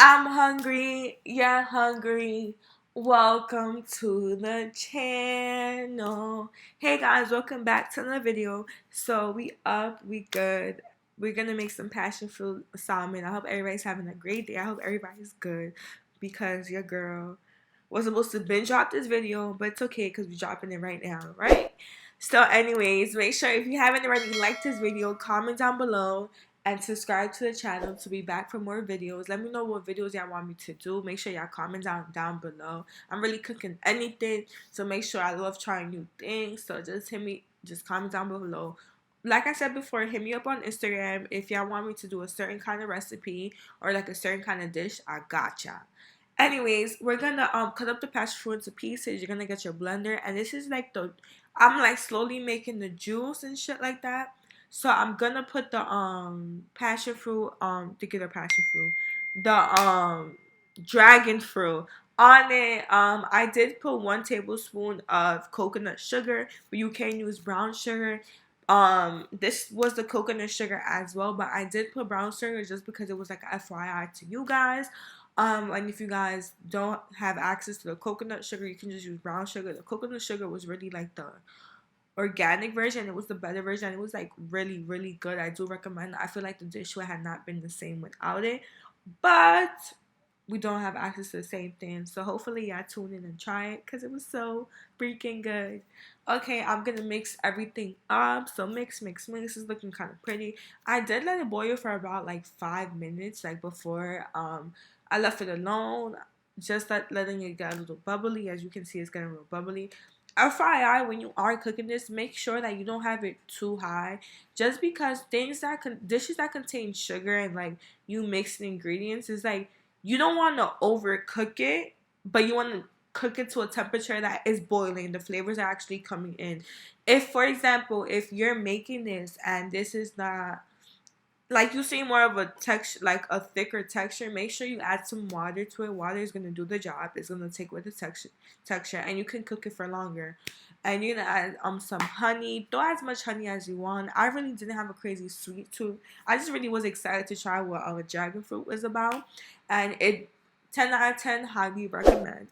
I'm hungry. You're hungry. Welcome to the channel. Hey guys, welcome back to another video. So we good. We're gonna make some passion fruit salmon. I hope everybody's having a great day. I hope everybody's good because your girl was supposed to binge drop this video, but it's okay because we're dropping it right now, right? So anyways, make sure if you haven't already liked this video, comment down below and subscribe to the channel to be back for more videos. Let me know what videos y'all want me to do. Make sure y'all comment down below. I'm really cooking anything, so make sure I love trying new things. So just comment down below. Like I said before, hit me up on Instagram if y'all want me to do a certain kind of recipe or like a certain kind of dish. I gotcha. Anyways, we're gonna cut up the passion fruit into pieces. You're gonna get your blender, and this is like I'm like slowly making the juice and shit like that. So I'm gonna put the passion fruit to get a passion fruit, the dragon fruit on it. I did put 1 tablespoon of coconut sugar, but you can use brown sugar. This was the coconut sugar as well, but I did put brown sugar just because it was like a FYI to you guys. And if you guys don't have access to the coconut sugar, you can just use brown sugar. The coconut sugar was really like the organic version. It was the better version. It was like really good. I do recommend it. I feel like the dish would have not been the same without it, but we don't have access to the same thing. So hopefully y'all tune in and try it because it was so freaking good. Okay, I'm gonna mix everything up. So mix. This is looking kind of pretty. I did let it boil for about like 5 minutes, like before I left it alone. Just letting it get a little bubbly. As you can see, it's getting real bubbly. FYI, when you are cooking this, make sure that you don't have it too high. Just because dishes that contain sugar and like you mix the ingredients is like you don't want to overcook it, but you want to cook it to a temperature that is boiling. The flavors are actually coming in. If, for example, if you're making this and this is not like you see more of a texture, like a thicker texture, make sure you add some water to it. Water is gonna do the job. It's gonna take away the texture, and you can cook it for longer. And you're gonna add some honey. Don't add as much honey as you want. I really didn't have a crazy sweet tooth. I just really was excited to try what dragon fruit was about, and it 10 out of 10 highly recommend.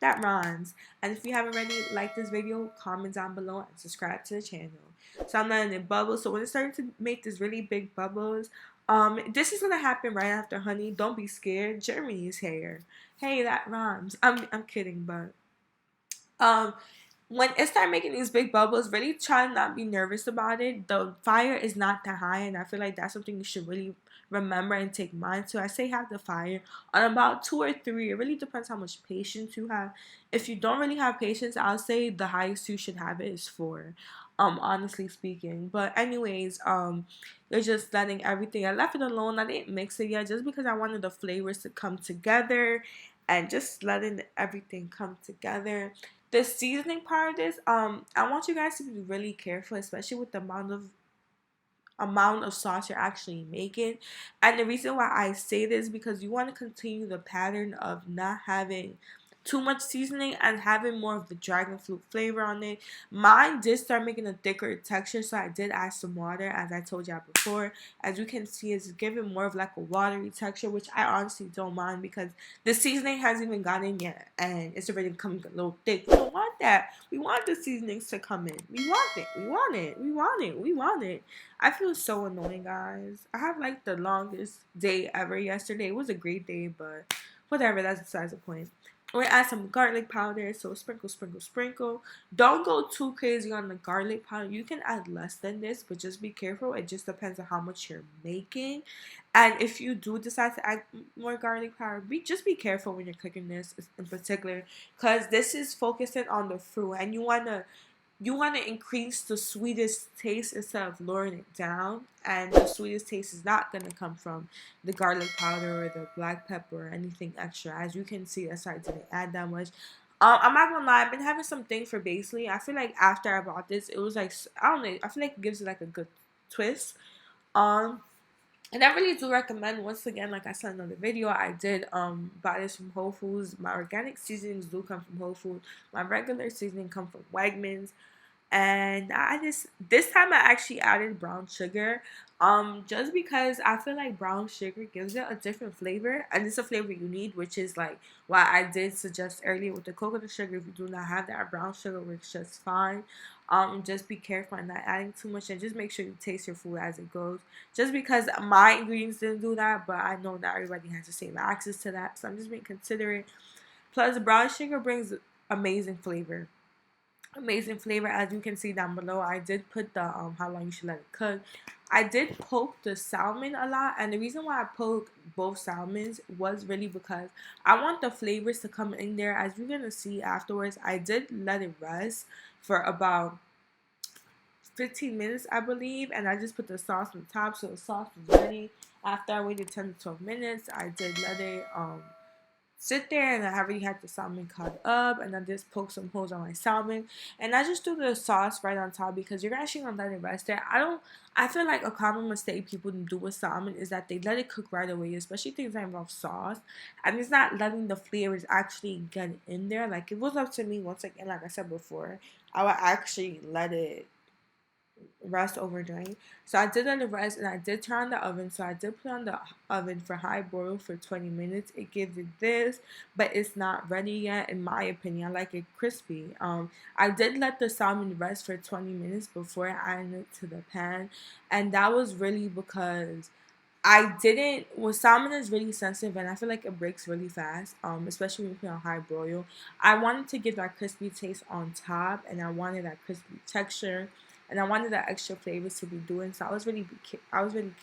That rhymes. And if you haven't already liked this video, comment down below and subscribe to the channel. So I'm letting it bubble. So when it's starting to make this really big bubbles, this is gonna happen right after honey. Don't be scared. Germany's here. Hey, that rhymes. I'm kidding, but um when it start making these big bubbles, really try not to be nervous about it. The fire is not that high, and I feel like that's something you should really remember and take mind to. I say have the fire on about 2 or 3. It really depends how much patience you have. If you don't really have patience, I'll say the highest you should have it is 4. Honestly speaking. But anyways, you're just letting everything. I left it alone. I didn't mix it yet just because I wanted the flavors to come together and just letting everything come together. The seasoning part of this, I want you guys to be really careful, especially with the amount of sauce you're actually making. And the reason why I say this because you want to continue the pattern of not having too much seasoning and having more of the dragon fruit flavor on it. Mine did start making a thicker texture, so I did add some water, as I told y'all before. As you can see, it's giving more of like a watery texture, which I honestly don't mind because the seasoning hasn't even gotten in yet and it's already coming a little thick. We don't want that. We want the seasonings to come in. We want it. We want it. We want it. We want it. I feel so annoying, guys. I have like the longest day ever yesterday. It was a great day, but whatever. That's besides the point. We're gonna add some garlic powder, so sprinkle. Don't go too crazy on the garlic powder. You can add less than this, but just be careful. It just depends on how much you're making. And if you do decide to add more garlic powder, just be careful when you're cooking this in particular, because this is focusing on the fruit, and you want to increase the sweetest taste instead of lowering it down. And the sweetest taste is not going to come from the garlic powder or the black pepper or anything extra. As you can see, that's why I didn't add that much. I'm not gonna lie, I've been having something for basically. I feel like after I bought this, it was like, I don't know, I feel like it gives it like a good twist. Um, and I really do recommend, once again, like I said in another video, I did buy this from Whole Foods. My organic seasonings do come from Whole Foods. My regular seasoning come from Wegmans. And this time I actually added brown sugar, just because I feel like brown sugar gives it a different flavor, and it's a flavor you need, which is like why I did suggest earlier with the coconut sugar. If you do not have that, brown sugar works just fine. Just be careful and not adding too much, and just make sure you taste your food as it goes. Just because my ingredients didn't do that, but I know not everybody has the same access to that, so I'm just being considerate. Plus, brown sugar brings amazing flavor. Amazing flavor, as you can see down below. I did put the how long you should let it cook. I did poke the salmon a lot, and the reason why I poked both salmons was really because I want the flavors to come in there. As you're gonna see afterwards, I did let it rest for about 15 minutes, I believe, and I just put the sauce on top, so the sauce was ready. After I waited 10 to 12 minutes, I did let it sit there, and I already had the salmon cut up, and I just poked some holes on my salmon, and I just threw the sauce right on top because you're actually gonna let it rest there. I feel like a common mistake people do with salmon is that they let it cook right away, especially things that involve sauce, and it's not letting the flavors actually get in there. Like, it was up to me, once again, like I said before, I would actually let it rest overnight. So I did let it rest, and I did turn on the oven. So I did put on the oven for high boil for 20 minutes. It gives it this, but it's not ready yet in my opinion. I like it crispy. I did let the salmon rest for 20 minutes before adding it to the pan, and that was really because I didn't. Well, salmon is really sensitive, and I feel like it breaks really fast. Especially when you put it on high broil. I wanted to give that crispy taste on top, and I wanted that crispy texture, and I wanted that extra flavors to be doing. So I was really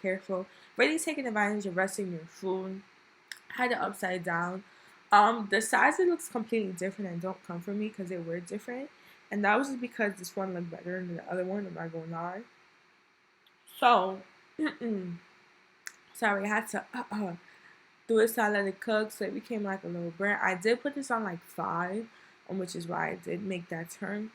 careful, really taking advantage of resting your food. I had it upside down. The size, it looks completely different and don't come from me because they were different, and that was just because this one looked better than the other one. I'm not gonna lie. So. Sorry, I had to do it so I let it cook, so it became like a little burnt. I did put this on like 5, which is why I did make that turn.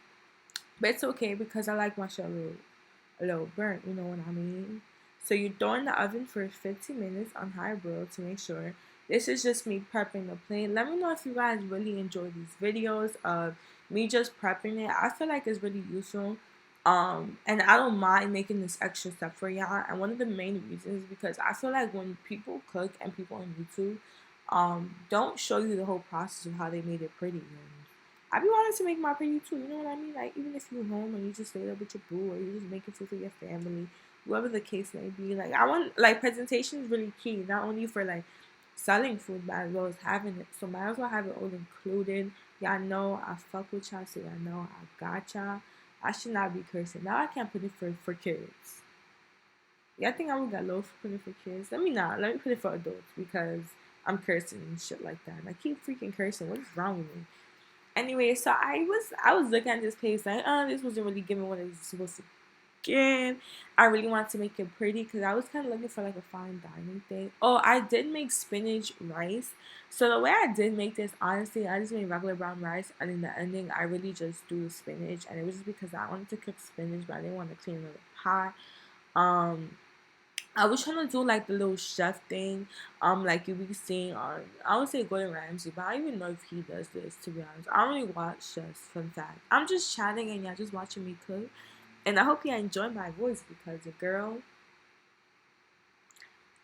But it's okay because I like my shit a little burnt, you know what I mean? So you throw in the oven for 15 minutes on high broil to make sure. This is just me prepping the plate. Let me know if you guys really enjoy these videos of me just prepping it. I feel like it's really useful. And I don't mind making this extra step for y'all. And one of the main reasons is because I feel like when people cook and people on YouTube, don't show you the whole process of how they made it pretty. And I be wanting to make my pretty too. You know what I mean? Like, even if you're home and you just stay up with your boo, or you just making food for your family, whoever the case may be. Like, I want, like, presentation is really key, not only for like selling food, but as well as having it. So might as well have it all included. Y'all know I fuck with y'all, so y'all know I got y'all. I should not be cursing. Now I can't put it for kids. Y'all think I would got low for putting it for kids? Let me not. Let me put it for adults because I'm cursing and shit like that. And I keep freaking cursing. What is wrong with me? Anyway, so I was looking at this page like, oh, this wasn't really giving what it was supposed to give. I really wanted to make it pretty because I was kind of looking for like a fine dining thing. Oh, I did make spinach rice. So the way I did make this, honestly, I just made regular brown rice, and in the ending, I really just do the spinach, and it was just because I wanted to cook spinach, but I didn't want to clean another pot. Um, I was trying to do like the little chef thing, like you be seeing on, I would say Gordon Ramsay, but I don't even know if he does this, to be honest. I don't really watch chefs, fun fact. I'm just chatting and y'all just watching me cook. And I hope you enjoy my voice because the girl,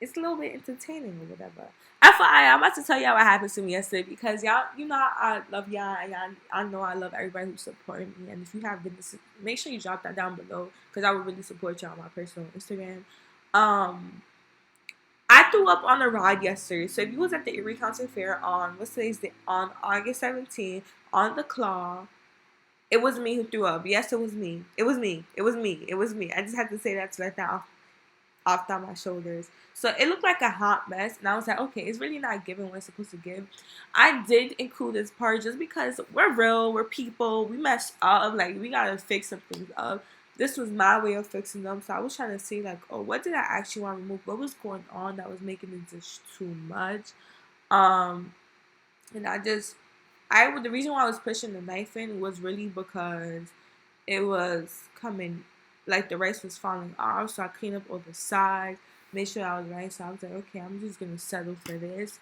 it's a little bit entertaining or whatever. FYI, I'm about to tell y'all what happened to me yesterday because y'all, you know, I love y'all, and y'all, I know I love everybody who supported me. And if you have business, make sure you drop that down below because I would really support y'all on my personal Instagram. Um, I threw up on a ride yesterday. So if you was at the Erie County Fair on what's today's day, on August 17th on the claw, it was me who threw up. Yes, it was me. It was me. It was me. It was me. I just had to say that to let that off down my shoulders. So it looked like a hot mess, and I was like, okay, it's really not giving what it's supposed to give. I did include this part just because we're real, we're people, we mess up, like we gotta fix some things up. This was my way of fixing them, so I was trying to see like, oh, what did I actually want to remove? What was going on that was making the dish too much? Um, and the reason why I was pushing the knife in was really because it was coming, like the rice was falling off, so I cleaned up all the sides, made sure I was right, so I was like, okay, I'm just gonna settle for this.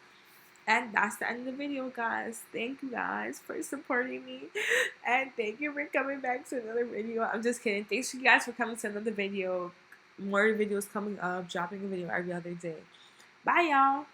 And that's the end of the video, guys. Thank you guys for supporting me. And thank you for coming back to another video. I'm just kidding. Thanks you guys for coming to another video. More videos coming up. Dropping a video every other day. Bye, y'all.